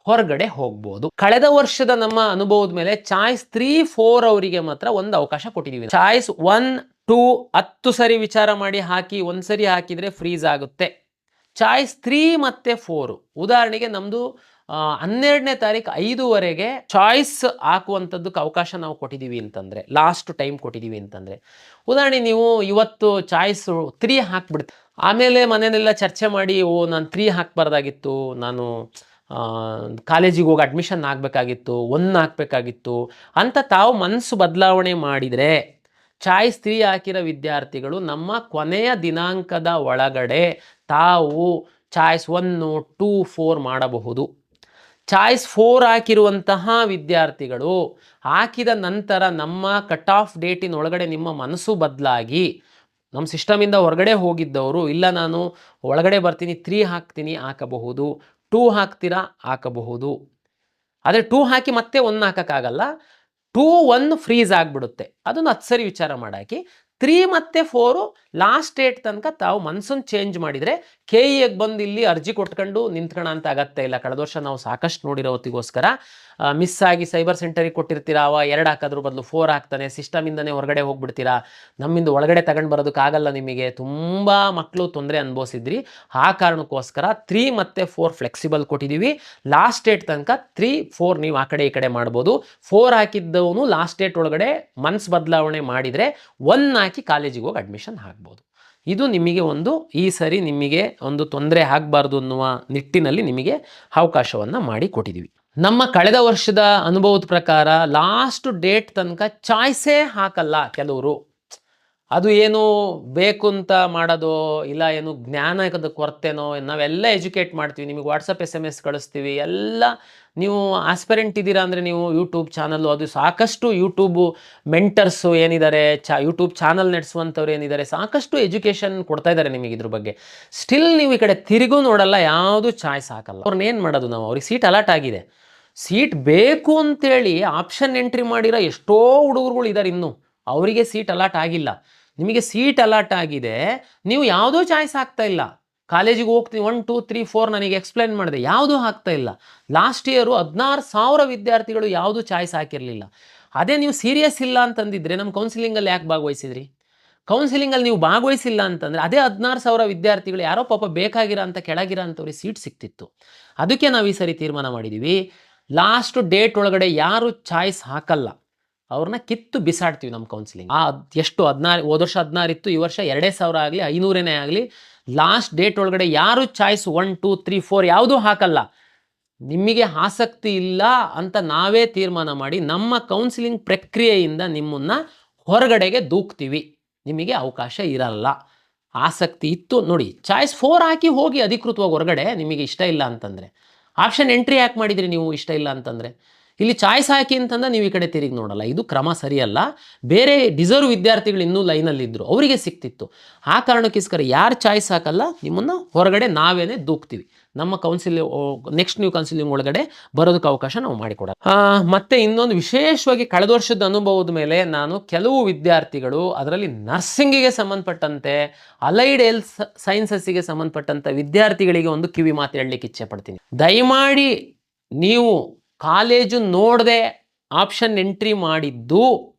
ಹೊರಗಡೆ ಹೋಗ್ಬೋದು. ಕಳೆದ ವರ್ಷದ ನಮ್ಮ ಅನುಭವದ ಮೇಲೆ ಚಾಯ್ಸ್ 3, 4 ಅವರಿಗೆ ಮಾತ್ರ ಒಂದು ಅವಕಾಶ ಕೊಟ್ಟಿದ್ದೀವಿ. ಚಾಯ್ಸ್ 1, 2 10 ಸರಿ ವಿಚಾರ ಮಾಡಿ ಹಾಕಿ, ಒಂದು ಸರಿ ಹಾಕಿದರೆ ಫ್ರೀಸ್ ಆಗುತ್ತೆ. ಚಾಯ್ಸ್ 3 ಮತ್ತು 4 ಉದಾಹರಣೆಗೆ ನಮ್ಮದು 12ನೇ ತಾರೀಕು 5ವರೆಗೆ ಚಾಯ್ಸ್ ಹಾಕುವಂಥದ್ದಕ್ಕೆ ಅವಕಾಶ ನಾವು ಕೊಟ್ಟಿದ್ದೀವಿ ಅಂತಂದರೆ, ಲಾಸ್ಟ್ ಟೈಮ್ ಕೊಟ್ಟಿದ್ದೀವಿ ಅಂತಂದರೆ, ಉದಾಹರಣೆ ನೀವು ಇವತ್ತು ಚಾಯ್ಸ್ 3 ಹಾಕ್ಬಿಡ್ತೀವಿ, ಆಮೇಲೆ ಮನೆಯಲ್ಲೆಲ್ಲ ಚರ್ಚೆ ಮಾಡಿ ನಾನು 3 ಹಾಕಬಾರ್ದಾಗಿತ್ತು, ನಾನು ಕಾಲೇಜಿಗೆ ಹೋಗಿ ಅಡ್ಮಿಷನ್ ಆಗಬೇಕಾಗಿತ್ತು, 1 ಹಾಕಬೇಕಾಗಿತ್ತು ಅಂತ ತಾವು ಮನಸ್ಸು ಬದಲಾವಣೆ ಮಾಡಿದರೆ, ಚಾಯ್ಸ್ 3 ಹಾಕಿರೋ ವಿದ್ಯಾರ್ಥಿಗಳು ನಮ್ಮ ಕೊನೆಯ ದಿನಾಂಕದ ಒಳಗಡೆ ತಾವು ಚಾಯ್ಸ್ 1, 2, 4 ಮಾಡಬಹುದು. ಚಾಯ್ಸ್ 4 ಹಾಕಿರುವಂತಹ ವಿದ್ಯಾರ್ಥಿಗಳು ಹಾಕಿದ ನಂತರ ನಮ್ಮ ಕಟ್ ಆಫ್ ಡೇಟಿನ ಒಳಗಡೆ ನಿಮ್ಮ ಮನಸ್ಸು ಬದಲಾಗಿ ನಮ್ಮ ಸಿಸ್ಟಮಿಂದ ಹೊರಗಡೆ ಹೋಗಿದ್ದವರು, ಇಲ್ಲ ನಾನು ಒಳಗಡೆ ಬರ್ತೀನಿ 3 ಹಾಕ್ತೀನಿ ಹಾಕಬಹುದು, 2 ಹಾಕ್ತೀರಾ ಹಾಕಬಹುದು. ಆದರೆ 2 ಹಾಕಿ ಮತ್ತೆ 1 ಹಾಕೋಕ್ಕಾಗಲ್ಲ, 2, 1 ಫ್ರೀಸ್ ಆಗಿಬಿಡುತ್ತೆ. ಅದನ್ನು 10 ಸರಿ ವಿಚಾರ ಮಾಡಾಕಿ. 3 ಮತ್ತು 4 ಲಾಸ್ಟ್ ಡೇಟ್ ತನಕ ತಾವು ಮನ್ಸನ್ನು ಚೇಂಜ್ ಮಾಡಿದರೆ KEಗೆ ಬಂದು ಇಲ್ಲಿ ಅರ್ಜಿ ಕೊಟ್ಕೊಂಡು ನಿಂತ್ಕೊಳ್ಳೋ ಅಂತ ಅಗತ್ಯ ಇಲ್ಲ. ಕಳೆದ ವರ್ಷ ನಾವು ಸಾಕಷ್ಟು ನೋಡಿರೋ ಹೊತ್ತಿಗೋಸ್ಕರ ಮಿಸ್ ಆಗಿ ಸೈಬರ್ ಸೆಂಟರಿಗೆ ಕೊಟ್ಟಿರ್ತೀರಾ, 2 ಹಾಕೋದ್ರ ಬದಲು 4 ಹಾಕ್ತಾನೆ, ಸಿಸ್ಟಮಿಂದನೇ ಹೊರಗಡೆ ಹೋಗ್ಬಿಡ್ತೀರಾ, ನಮ್ಮಿಂದ ಒಳಗಡೆ ತಗೊಂಡು ಬರೋದಕ್ಕಾಗಲ್ಲ, ನಿಮಗೆ ತುಂಬ ಮಕ್ಕಳು ತೊಂದರೆ ಅನುಭವಿಸಿದ್ರಿ. ಆ ಕಾರಣಕ್ಕೋಸ್ಕರ 3 ಮತ್ತು 4 ಫ್ಲೆಕ್ಸಿಬಲ್ ಕೊಟ್ಟಿದ್ದೀವಿ. ಲಾಸ್ಟ್ ಡೇಟ್ ತನಕ 3, 4 ನೀವು ಆ ಕಡೆ ಈ ಕಡೆ ಮಾಡ್ಬೋದು. 4 ಹಾಕಿದ್ದವನು ಲಾಸ್ಟ್ ಡೇಟ್ ಒಳಗಡೆ ಮನ್ಸು ಬದಲಾವಣೆ ಮಾಡಿದರೆ 1 ಹಾಕಿ ಕಾಲೇಜಿಗೆ ಹೋಗಿ ಅಡ್ಮಿಷನ್ ಆಗ್ಬೋದು. ಇದು ನಿಮಗೆ ಈ ಸರಿ ನಿಮಗೆ ಒಂದು ತೊಂದರೆ ಆಗಬಾರ್ದು ಅನ್ನುವ ನಿಟ್ಟಿನಲ್ಲಿ ನಿಮಗೆ ಅವಕಾಶವನ್ನು ಮಾಡಿ ಕೊಟ್ಟಿದ್ದೀವಿ. ನಮ್ಮ ಕಳೆದ ವರ್ಷದ ಅನುಭವದ ಪ್ರಕಾರ ಲಾಸ್ಟ್ ಡೇಟ್ ತನಕ ಚಾಯ್ಸೇ ಹಾಕಲ್ಲ ಕೆಲವರು. ಅದು ಏನು ಬೇಕು ಅಂತ ಮಾಡೋದು, ಇಲ್ಲ ಏನು ಜ್ಞಾನದ ಕೊರತೆನೋ, ನಾವೆಲ್ಲ ಎಜುಕೇಟ್ ಮಾಡ್ತೀವಿ, ನಿಮಗೆ ವಾಟ್ಸಪ್ SMS ಕಳಿಸ್ತೀವಿ, ಎಲ್ಲ ನೀವು ಆಸ್ಪೆರೆಂಟ್ ಇದ್ದೀರಾ ಅಂದರೆ ನೀವು ಯೂಟ್ಯೂಬ್ ಚಾನಲ್ಲು, ಅದು ಸಾಕಷ್ಟು ಯೂಟ್ಯೂಬು ಮೆಂಟರ್ಸು ಏನಿದ್ದಾರೆ, ಯೂಟ್ಯೂಬ್ ಚಾನಲ್ ನಡೆಸುವಂಥವ್ರು ಏನಿದ್ದಾರೆ, ಸಾಕಷ್ಟು ಎಜುಕೇಷನ್ ಕೊಡ್ತಾ ಇದ್ದಾರೆ ನಿಮಗೆ ಇದ್ರ ಬಗ್ಗೆ. ಸ್ಟಿಲ್ ನೀವು ಈ ಕಡೆ ತಿರುಗೂ ನೋಡಲ್ಲ, ಯಾವುದು ಚಾಯ್ಸ್ ಹಾಕಲ್ಲ. ಅವ್ರನ್ನೇನು ಮಾಡೋದು ನಾವು? ಅವ್ರಿಗೆ ಸೀಟ್ ಅಲಾಟ್ ಆಗಿದೆ, ಸೀಟ್ ಬೇಕು ಅಂತೇಳಿ ಆಪ್ಷನ್ ಎಂಟ್ರಿ ಮಾಡಿರೋ ಎಷ್ಟೋ ಹುಡುಗರುಗಳು ಇದ್ದಾರೆ, ಇನ್ನೂ ಅವರಿಗೆ ಸೀಟ್ ಅಲಾಟ್ ಆಗಿಲ್ಲ. ನಿಮಗೆ ಸೀಟ್ ಅಲಾಟ್ ಆಗಿದೆ, ನೀವು ಯಾವುದೋ ಚಾಯ್ಸ್ ಆಗ್ತಾ ಇಲ್ಲ. ಕಾಲೇಜಿಗೆ ಹೋಗ್ತೀನಿ 1, 2, 3, 4 ನನಗೆ ಎಕ್ಸ್ಪ್ಲೈನ್ ಮಾಡಿದೆ, ಯಾವುದೂ ಆಗ್ತಾ ಇಲ್ಲ. ಲಾಸ್ಟ್ ಇಯರು 16,000 ವಿದ್ಯಾರ್ಥಿಗಳು ಯಾವುದೂ ಚಾಯ್ಸ್ ಹಾಕಿರಲಿಲ್ಲ. ಅದೇ ನೀವು ಸೀರಿಯಸ್ ಇಲ್ಲ ಅಂತಂದಿದ್ರೆ ನಮ್ಮ ಕೌನ್ಸಿಲಿಂಗಲ್ಲಿ ಯಾಕೆ ಭಾಗವಹಿಸಿದ್ರಿ? ಕೌನ್ಸಿಲಿಂಗಲ್ಲಿ ನೀವು ಭಾಗವಹಿಸಿಲ್ಲ ಅಂತಂದರೆ ಅದೇ 16,000 ವಿದ್ಯಾರ್ಥಿಗಳು ಯಾರೋ ಪಾಪ ಬೇಕಾಗಿರೋ ಅಂತ ಕೆಳಗಿರೋ ಅಂಥವ್ರಿಗೆ ಸೀಟ್ ಸಿಕ್ತಿತ್ತು. ಅದಕ್ಕೆ ನಾವು ಈ ಸರಿ ತೀರ್ಮಾನ ಮಾಡಿದ್ದೀವಿ, ಲಾಸ್ಟ್ ಡೇಟ್ ಒಳಗಡೆ ಯಾರು ಚಾಯ್ಸ್ ಹಾಕಲ್ಲ ಅವ್ರನ್ನ ಕಿತ್ತು ಬಿಸಾಡ್ತೀವಿ ನಮ್ಮ ಕೌನ್ಸಿಲಿಂಗ್. ಎಷ್ಟು 16, ಹೋದ ವರ್ಷ 16 ಇತ್ತು, ಈ ವರ್ಷ 2,000 ಆಗಲಿ 500 ಆಗಲಿ, ಲಾಸ್ಟ್ ಡೇಟ್ ಒಳಗಡೆ ಯಾರು ಚಾಯ್ಸ್ 1, 2, 3, 4 ಯಾವುದೂ ಹಾಕಲ್ಲ, ನಿಮಗೆ ಆಸಕ್ತಿ ಇಲ್ಲ ಅಂತ ನಾವೇ ತೀರ್ಮಾನ ಮಾಡಿ ನಮ್ಮ ಕೌನ್ಸಿಲಿಂಗ್ ಪ್ರಕ್ರಿಯೆಯಿಂದ ನಿಮ್ಮನ್ನು ಹೊರಗಡೆಗೆ ದೂಕ್ತೀವಿ, ನಿಮಗೆ ಅವಕಾಶ ಇರಲ್ಲ. ಆಸಕ್ತಿ ಇತ್ತು ನೋಡಿ, ಚಾಯ್ಸ್ 4 ಹಾಕಿ ಹೋಗಿ ಅಧಿಕೃತವಾಗಿ ಹೊರಗಡೆ, ನಿಮಗೆ ಇಷ್ಟ ಇಲ್ಲ ಅಂತಂದರೆ. ಆಪ್ಷನ್ ಎಂಟ್ರಿ ಯಾಕೆ ಮಾಡಿದ್ರಿ ನೀವು ಇಷ್ಟ ಇಲ್ಲ ಅಂತಂದರೆ? ಇಲ್ಲಿ ಚಾಯ್ಸ್ ಹಾಕಿ ಅಂತಂದ್ರೆ ನೀವು ಈ ಕಡೆ ತಿರುಗಿ ನೋಡಲ್ಲ, ಇದು ಕ್ರಮ ಸರಿಯಲ್ಲ. ಬೇರೆ ಡಿಸರ್ವ್ ವಿದ್ಯಾರ್ಥಿಗಳು ಇನ್ನೂ ಲೈನಲ್ಲಿದ್ದರು, ಅವರಿಗೆ ಸಿಕ್ತಿತ್ತು. ಆ ಕಾರಣಕ್ಕೋಸ್ಕರ ಯಾರು ಚಾಯ್ಸ್ ಹಾಕಲ್ಲ ನಿಮ್ಮನ್ನು ಹೊರಗಡೆ ನಾವೇನೇ ದೂಕ್ತೀವಿ. ನಮ್ಮ ನೆಕ್ಸ್ಟ್ ನ್ಯೂ ಕೌನ್ಸಿಲಿಂಗ್ ಒಳಗಡೆ ಬರೋದಕ್ಕೆ ಅವಕಾಶ ನಾವು ಮಾಡಿಕೊಡೋಣ. ಮತ್ತು ಇನ್ನೊಂದು ವಿಶೇಷವಾಗಿ ಕಳೆದ ವರ್ಷದ ಅನುಭವದ ಮೇಲೆ ನಾನು ಕೆಲವು ವಿದ್ಯಾರ್ಥಿಗಳು, ಅದರಲ್ಲಿ ನರ್ಸಿಂಗಿಗೆ ಸಂಬಂಧಪಟ್ಟಂತೆ, ಅಲೈಡ್ ಹೆಲ್ತ್ ಸೈನ್ಸಸ್ಸಿಗೆ ಸಂಬಂಧಪಟ್ಟಂಥ ವಿದ್ಯಾರ್ಥಿಗಳಿಗೆ ಒಂದು ಕಿವಿ ಮಾತು ಹೇಳಲಿಕ್ಕೆ ಇಚ್ಛೆ ಪಡ್ತೀನಿ. ದಯಮಾಡಿ ನೀವು ಕಾಲೇಜು ನೋಡದೆ ಆಪ್ಷನ್ ಎಂಟ್ರಿ ಮಾಡಿದ್ದು,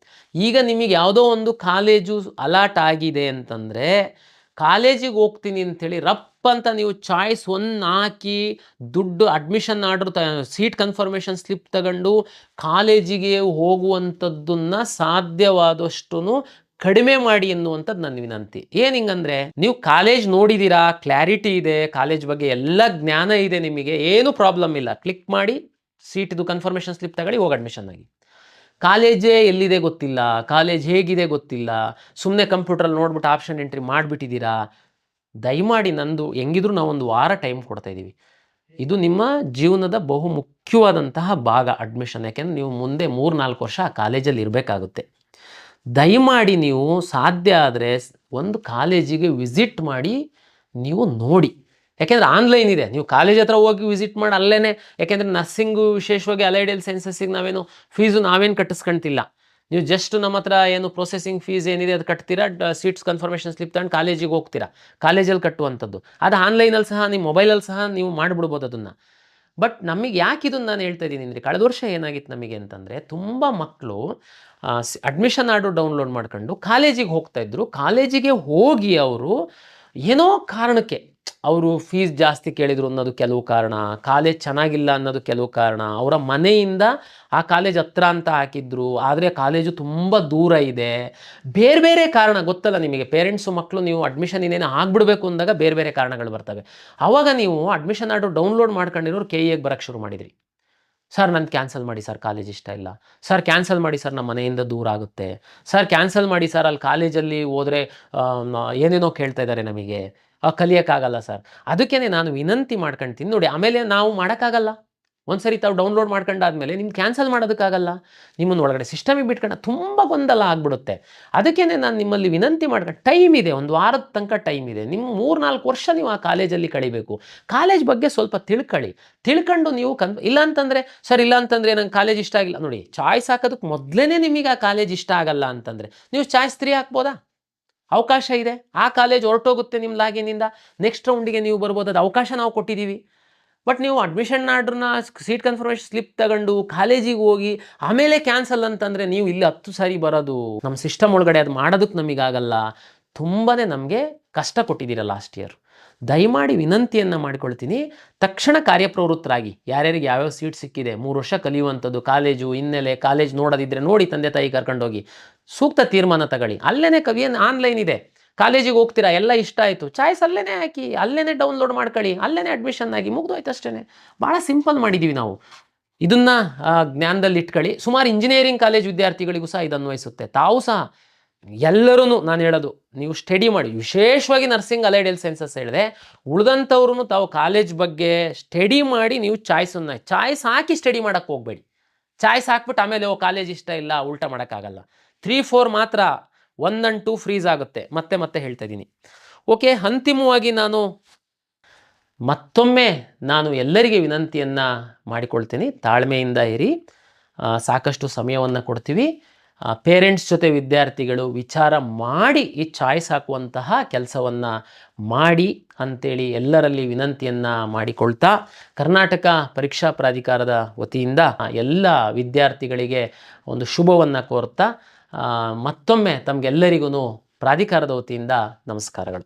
ಈಗ ನಿಮಗೆ ಯಾವುದೋ ಒಂದು ಕಾಲೇಜು ಅಲಾಟ್ ಆಗಿದೆ ಅಂತಂದರೆ, ಕಾಲೇಜಿಗೆ ಹೋಗ್ತೀನಿ ಅಂಥೇಳಿ ರಪ್ ಅಂತ ನೀವು ಚಾಯ್ಸ್ 1 ಹಾಕಿ ದುಡ್ಡು admission order seat confirmation slip ತಗೊಂಡು ಕಾಲೇಜಿಗೆ ಹೋಗುವಂಥದ್ದನ್ನು ಸಾಧ್ಯವಾದಷ್ಟು ಕಡಿಮೆ ಮಾಡಿ ಎನ್ನುವಂಥದ್ದು ನನ್ನ ವಿನಂತಿ. ಏನು ಹಿಂಗಂದರೆ, ನೀವು ಕಾಲೇಜ್ ನೋಡಿದ್ದೀರಾ, ಕ್ಲಾರಿಟಿ ಇದೆ, ಕಾಲೇಜ್ ಬಗ್ಗೆ ಎಲ್ಲ ಜ್ಞಾನ ಇದೆ, ನಿಮಗೆ ಏನು ಪ್ರಾಬ್ಲಮ್ ಇಲ್ಲ, ಕ್ಲಿಕ್ ಮಾಡಿ ಸೀಟಿದು ಕನ್ಫರ್ಮೇಷನ್ ಸ್ಲಿಪ್ ತಗೊಳ್ಳಿ, ಹೋಗಿ ಅಡ್ಮಿಷನ್ ಆಗಿ. ಕಾಲೇಜೇ ಎಲ್ಲಿದೆ ಗೊತ್ತಿಲ್ಲ, ಕಾಲೇಜ್ ಹೇಗಿದೆ ಗೊತ್ತಿಲ್ಲ, ಸುಮ್ಮನೆ ಕಂಪ್ಯೂಟ್ರಲ್ಲಿ ನೋಡ್ಬಿಟ್ಟು ಆಪ್ಷನ್ ಎಂಟ್ರಿ ಮಾಡಿಬಿಟ್ಟಿದ್ದೀರಾ, ದಯಮಾಡಿ ನಂದು ಹೆಂಗಿದ್ರು ನಾವು 1 ವಾರ ಟೈಮ್ ಕೊಡ್ತಾಯಿದ್ದೀವಿ. ಇದು ನಿಮ್ಮ ಜೀವನದ ಬಹು ಮುಖ್ಯವಾದಂತಹ ಭಾಗ ಅಡ್ಮಿಷನ್. ಯಾಕೆಂದರೆ ನೀವು ಮುಂದೆ 3-4 ವರ್ಷ ಆ ಕಾಲೇಜಲ್ಲಿ ಇರಬೇಕಾಗುತ್ತೆ. ದಯಮಾಡಿ ನೀವು ಸಾಧ್ಯ ಆದರೆ ಒಂದು ಕಾಲೇಜಿಗೆ ವಿಸಿಟ್ ಮಾಡಿ ನೀವು ನೋಡಿ. ಯಾಕೆಂದರೆ ಆನ್ಲೈನ್ ಇದೆ, ನೀವು ಕಾಲೇಜ್ ಹತ್ರ ಹೋಗಿ ವಿಸಿಟ್ ಮಾಡಿ ಅಲ್ಲೇ, ಯಾಕೆಂದರೆ ನರ್ಸಿಂಗು ವಿಶೇಷವಾಗಿ ಅಲೈಡ್ ಹೆಲ್ತ್ ಸೈನ್ಸಸ್ಸಿಗೆ ನಾವೇನು ಫೀಸು ಕಟ್ಟಿಸ್ಕೊಂತಿಲ್ಲ. ನೀವು ಜಸ್ಟ್ ನಮ್ಮ ಹತ್ರ ಏನು ಪ್ರೊಸೆಸಿಂಗ್ ಫೀಸ್ ಏನಿದೆ ಅದು ಕಟ್ತೀರಾ, ಸೀಟ್ಸ್ ಕನ್ಫರ್ಮೇಷನ್ ಸ್ಲಿಪ್ ತಗೊಂಡು ಕಾಲೇಜಿಗೆ ಹೋಗ್ತೀರಾ, ಕಾಲೇಜಲ್ಲಿ ಕಟ್ಟುವಂಥದ್ದು. ಅದು ಆನ್ಲೈನಲ್ಲಿ ಸಹ, ನಿಮ್ಮ ಮೊಬೈಲಲ್ಲಿ ಸಹ ನೀವು ಮಾಡಿಬಿಡ್ಬೋದು ಅದನ್ನು. ಬಟ್ ನಮಗೆ ಯಾಕೆ ಇದನ್ನು ನಾನು ಹೇಳ್ತಾ ಇದ್ದೀನಿ ಅಂದರೆ, ಕಳೆದ ವರ್ಷ ಏನಾಗಿತ್ತು ನಮಗೆ ಅಂತಂದರೆ, ತುಂಬ ಮಕ್ಕಳು ಅಡ್ಮಿಷನ್ ಆರ್ಡರ್ ಡೌನ್ಲೋಡ್ ಮಾಡ್ಕೊಂಡು ಕಾಲೇಜಿಗೆ ಹೋಗ್ತಾಯಿದ್ರು. ಕಾಲೇಜಿಗೆ ಹೋಗಿ ಅವರು ಏನೋ ಕಾರಣಕ್ಕೆ ಅವರು ಫೀಸ್ ಜಾಸ್ತಿ ಕೇಳಿದರು ಅನ್ನೋದು ಕೆಲವು ಕಾರಣ, ಕಾಲೇಜ್ ಚೆನ್ನಾಗಿಲ್ಲ ಅನ್ನೋದು ಕೆಲವು ಕಾರಣ, ಅವರ ಮನೆಯಿಂದ ಆ ಕಾಲೇಜ್ ಹತ್ರ ಅಂತ ಹಾಕಿದ್ರು, ಆದರೆ ಕಾಲೇಜು ತುಂಬ ದೂರ ಇದೆ, ಬೇರೆ ಬೇರೆ ಕಾರಣ ಗೊತ್ತಲ್ಲ ನಿಮಗೆ. ಪೇರೆಂಟ್ಸು ಮಕ್ಕಳು ನೀವು ಅಡ್ಮಿಷನ್ ಇನ್ನೇನು ಆಗಿಬಿಡ್ಬೇಕು ಅಂದಾಗ ಬೇರೆ ಬೇರೆ ಕಾರಣಗಳು ಬರ್ತವೆ. ಆವಾಗ ನೀವು ಅಡ್ಮಿಷನ್ ಆರ್ಡರ್ ಡೌನ್ಲೋಡ್ ಮಾಡ್ಕೊಂಡಿರೋರು KEಗೆ ಬರೋಕ್ಕೆ ಶುರು ಮಾಡಿದ್ರಿ. ಸರ್ ನನ್ನ ಕ್ಯಾನ್ಸಲ್ ಮಾಡಿ ಸರ್, ಕಾಲೇಜ್ ಇಷ್ಟ ಇಲ್ಲ ಸರ್, ಕ್ಯಾನ್ಸಲ್ ಮಾಡಿ ಸರ್, ನಮ್ಮ ಮನೆಯಿಂದ ದೂರ ಆಗುತ್ತೆ ಸರ್, ಕ್ಯಾನ್ಸಲ್ ಮಾಡಿ ಸರ್, ಅಲ್ಲಿ ಕಾಲೇಜಲ್ಲಿ ಹೋದರೆ ಏನೇನೋ ಕೇಳ್ತಾ ಇದ್ದಾರೆ, ನಮಗೆ ಕಲಿಯೋಕ್ಕಾಗಲ್ಲ ಸರ್. ಅದಕ್ಕೇ ನಾನು ವಿನಂತಿ ಮಾಡ್ಕೊಳ್ತೀನಿ ನೋಡಿ. ಆಮೇಲೆ ನಾವು ಮಾಡೋಕ್ಕಾಗಲ್ಲ, ಒಂದು ಸರಿ ತಾವು ಡೌನ್ಲೋಡ್ ಮಾಡ್ಕೊಂಡಾದ್ಮೇಲೆ ನಿಮ್ಗೆ ಕ್ಯಾನ್ಸಲ್ ಮಾಡೋದಕ್ಕಾಗಲ್ಲ, ನಿಮ್ಮನ್ನು ಒಳಗಡೆ ಸಿಸ್ಟಮಿಗೆ ಬಿಟ್ಕೊಂಡು ತುಂಬ ಗೊಂದಲ ಆಗಿಬಿಡುತ್ತೆ. ಅದಕ್ಕೇ ನಾನು ನಿಮ್ಮಲ್ಲಿ ವಿನಂತಿ ಮಾಡ್ಕೊಂಡು, ಟೈಮ್ ಇದೆ, 1 ವಾರದ ತನಕ ಟೈಮ್ ಇದೆ, ನಿಮ್ಮ 3-4 ವರ್ಷ ನೀವು ಆ ಕಾಲೇಜಲ್ಲಿ ಕಳಿಬೇಕು. ಕಾಲೇಜ್ ಬಗ್ಗೆ ಸ್ವಲ್ಪ ತಿಳ್ಕೊಂಡು ನೀವು ಇಲ್ಲ ಅಂತಂದರೆ ಸರ್, ಇಲ್ಲ ಅಂತಂದರೆ ನಂಗೆ ಕಾಲೇಜ್ ಇಷ್ಟ ಆಗಿಲ್ಲ ನೋಡಿ. ಚಾಯ್ಸ್ ಹಾಕೋದಕ್ಕೆ ಮೊದಲೇ ನಿಮಗೆ ಆ ಕಾಲೇಜ್ ಇಷ್ಟ ಆಗಲ್ಲ ಅಂತಂದರೆ ನೀವು ಚಾಯ್ಸ್ 3 ಹಾಕ್ಬೋದಾ? ಅವಕಾಶ ಇದೆ. ಆ ಕಾಲೇಜ್ ಹೊರಟೋಗುತ್ತೆ ನಿಮ್ಮ ಲಾಗಿನಿಂದ, ನೆಕ್ಸ್ಟ್ ರೌಂಡಿಗೆ ನೀವು ಬರ್ಬೋದು, ಅದು ಅವಕಾಶ ನಾವು ಕೊಟ್ಟಿದ್ದೀವಿ. ಬಟ್ ನೀವು ಅಡ್ಮಿಷನ್ ಆರ್ಡ್ರನ್ನ ಸೀಟ್ ಕನ್ಫರ್ಮೇಷನ್ ಸ್ಲಿಪ್ ತಗೊಂಡು ಕಾಲೇಜಿಗೆ ಹೋಗಿ ಆಮೇಲೆ ಕ್ಯಾನ್ಸಲ್ ಅಂತಂದರೆ ನೀವು ಇಲ್ಲಿ 10 ಸಾರಿ ಬರೋದು, ನಮ್ಮ ಸಿಸ್ಟಮ್ ಒಳಗಡೆ ಅದು ಮಾಡೋದಕ್ಕೆ ನಮಗಾಗಲ್ಲ. ತುಂಬಾ ನಮಗೆ ಕಷ್ಟ ಕೊಟ್ಟಿದ್ದೀರ ಲಾಸ್ಟ್ ಇಯರ್. ದಯಮಾಡಿ ವಿನಂತಿಯನ್ನು ಮಾಡಿಕೊಳ್ತೀನಿ, ತಕ್ಷಣ ಕಾರ್ಯಪ್ರವೃತ್ತರಾಗಿ. ಯಾರ್ಯಾರಿಗೆ ಯಾವ್ಯಾವ ಸೀಟ್ ಸಿಕ್ಕಿದೆ, 3 ವರ್ಷ ಕಲಿಯುವಂಥದ್ದು, ಕಾಲೇಜು ಹಿನ್ನೆಲೆ, ಕಾಲೇಜ್ ನೋಡೋದಿದ್ರೆ ನೋಡಿ, ತಂದೆ ತಾಯಿ ಕರ್ಕೊಂಡೋಗಿ ಸೂಕ್ತ ತೀರ್ಮಾನ ತಗೊಳ್ಳಿ. ಅಲ್ಲೇ ಕವಿಯನ್ ಆನ್ಲೈನ್ ಇದೆ, ಕಾಲೇಜಿಗೆ ಹೋಗ್ತೀರಾ, ಎಲ್ಲ ಇಷ್ಟ ಆಯಿತು, ಚಾಯ್ಸ್ ಅಲ್ಲೇ ಹಾಕಿ, ಅಲ್ಲೇ ಡೌನ್ಲೋಡ್ ಮಾಡ್ಕೊಳ್ಳಿ, ಅಲ್ಲೇ ಅಡ್ಮಿಷನ್ ಆಗಿ ಮುಗಿದೋಯ್ತು ಅಷ್ಟೇ. ಭಾಳ ಸಿಂಪಲ್ ಮಾಡಿದ್ದೀವಿ ನಾವು. ಇದನ್ನು ಜ್ಞಾನದಲ್ಲಿ ಇಟ್ಕೊಳ್ಳಿ. ಸುಮಾರು ಇಂಜಿನಿಯರಿಂಗ್ ಕಾಲೇಜ್ ವಿದ್ಯಾರ್ಥಿಗಳಿಗೂ ಸಹ ಇದು ಅನ್ವಯಿಸುತ್ತೆ. ತಾವು ಸಹ ಎಲ್ಲರೂ ನಾನು ಹೇಳೋದು, ನೀವು ಸ್ಟಡಿ ಮಾಡಿ. ವಿಶೇಷವಾಗಿ ನರ್ಸಿಂಗ್ ಅಲೈಡ್ ಹೆಲ್ತ್ ಸೈನ್ಸಸ್ ಹೇಳಿದೆ, ಉಳಿದಂಥವ್ರು ತಾವು ಕಾಲೇಜ್ ಬಗ್ಗೆ ಸ್ಟಡಿ ಮಾಡಿ ನೀವು ಚಾಯ್ಸ್ ಹಾಕಿ ಸ್ಟಡಿ ಮಾಡೋಕ್ಕೆ ಹೋಗಬೇಡಿ. ಚಾಯ್ಸ್ ಹಾಕ್ಬಿಟ್ಟು ಆಮೇಲೆ ಕಾಲೇಜ್ ಇಷ್ಟ ಇಲ್ಲ, ಉಲ್ಟಾ ಮಾಡೋಕ್ಕಾಗಲ್ಲ. 3-4 ಮಾತ್ರ, 1 and 2 ಫ್ರೀಸ್ ಆಗುತ್ತೆ. ಮತ್ತೆ ಹೇಳ್ತಾ ಇದ್ದೀನಿ. ಓಕೆ, ಅಂತಿಮವಾಗಿ ಮತ್ತೊಮ್ಮೆ ನಾನು ಎಲ್ಲರಿಗೆ ವಿನಂತಿಯನ್ನು ಮಾಡಿಕೊಳ್ತೀನಿ, ತಾಳ್ಮೆಯಿಂದ ಇರಿ, ಸಾಕಷ್ಟು ಸಮಯವನ್ನು ಕೊಡ್ತೀವಿ. ಪೇರೆಂಟ್ಸ್ ಜೊತೆ ವಿದ್ಯಾರ್ಥಿಗಳು ವಿಚಾರ ಮಾಡಿ ಈ ಚಾಯ್ಸ್ ಹಾಕುವಂತಹ ಕೆಲಸವನ್ನು ಮಾಡಿ ಅಂಥೇಳಿ ಎಲ್ಲರಲ್ಲಿ ವಿನಂತಿಯನ್ನು ಮಾಡಿಕೊಳ್ತಾ, ಕರ್ನಾಟಕ ಪರೀಕ್ಷಾ ಪ್ರಾಧಿಕಾರದ ವತಿಯಿಂದ ಎಲ್ಲ ವಿದ್ಯಾರ್ಥಿಗಳಿಗೆ ಒಂದು ಶುಭವನ್ನು ಕೋರ್ತಾ, ಮತ್ತೊಮ್ಮೆ ತಮಗೆಲ್ಲರಿಗೂ ಪ್ರಾಧಿಕಾರದ ವತಿಯಿಂದ ನಮಸ್ಕಾರಗಳು.